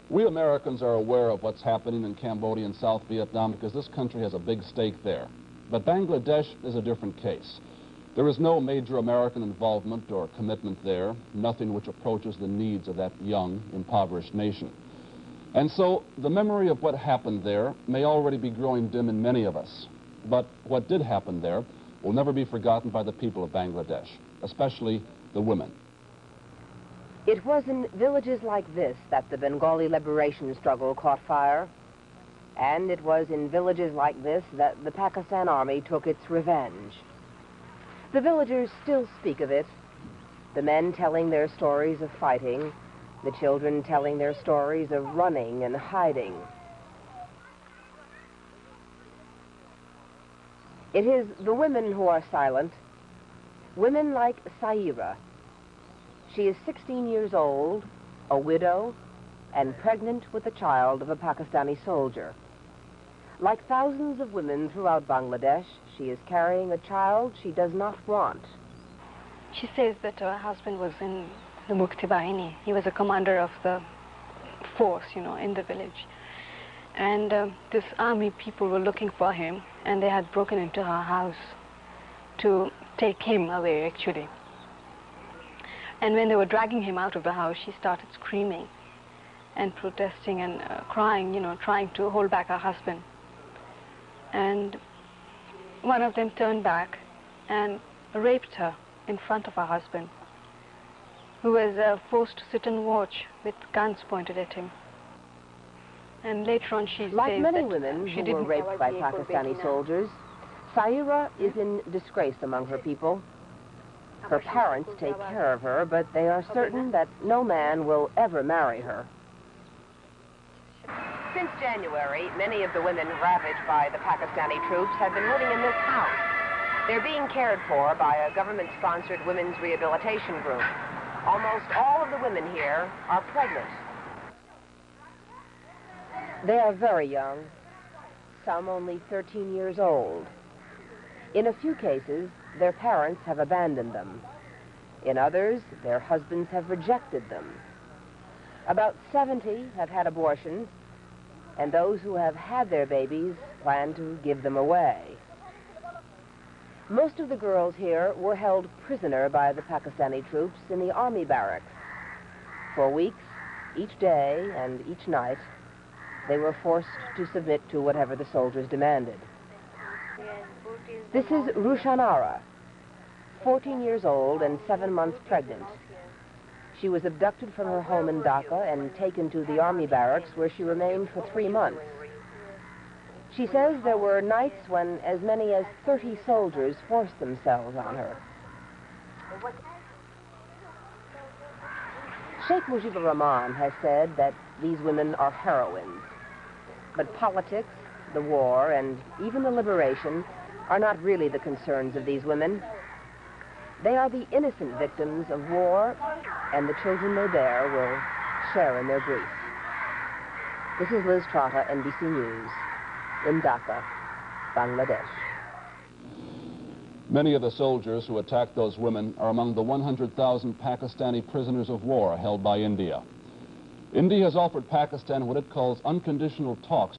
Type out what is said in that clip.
We Americans are aware of what's happening in Cambodia and South Vietnam because this country has a big stake there. But Bangladesh is a different case. There is no major American involvement or commitment there, nothing which approaches the needs of that young, impoverished nation. And so the memory of what happened there may already be growing dim in many of us. But what did happen there will never be forgotten by the people of Bangladesh, especially the women. It was in villages like this that the Bengali liberation struggle caught fire. And it was in villages like this that the Pakistan Army took its revenge. The villagers still speak of it, the men telling their stories of fighting, the children telling their stories of running and hiding. It is the women who are silent, women like Saira. She is 16 years old, a widow, and pregnant with a child of a Pakistani soldier. Like thousands of women throughout Bangladesh, she is carrying a child she does not want. She says that her husband was in the Mukti Bahini. He was a commander of the force, in the village. And this army people were looking for him, and they had broken into her house to take him away, actually. And when they were dragging him out of the house, she started screaming and protesting and crying, trying to hold back her husband. And one of them turned back and raped her in front of her husband, who was forced to sit and watch with guns pointed at him. And later on she like many women who were raped by Pakistani soldiers, Saira is in disgrace among her people. Her parents take care of her, but they are certain that no man will ever marry her. Since January, many of the women ravaged by the Pakistani troops have been living in this house. They're being cared for by a government-sponsored women's rehabilitation group. Almost all of the women here are pregnant. They are very young, some only 13 years old. In a few cases, their parents have abandoned them. In others, their husbands have rejected them. About 70 have had abortions, and those who have had their babies plan to give them away. Most of the girls here were held prisoner by the Pakistani troops in the army barracks. For weeks, each day and each night, they were forced to submit to whatever the soldiers demanded. This is Rushanara, 14 years old and 7 months pregnant. She was abducted from her home in Dhaka and taken to the army barracks, where she remained for 3 months. She says there were nights when as many as 30 soldiers forced themselves on her. Sheikh Mujibur Rahman has said that these women are heroines. But politics, the war, and even the liberation are not really the concerns of these women. They are the innocent victims of war, and the children they bear will share in their grief. This is Liz Trotta, NBC News, in Dhaka, Bangladesh. Many of the soldiers who attacked those women are among the 100,000 Pakistani prisoners of war held by India. India has offered Pakistan what it calls unconditional talks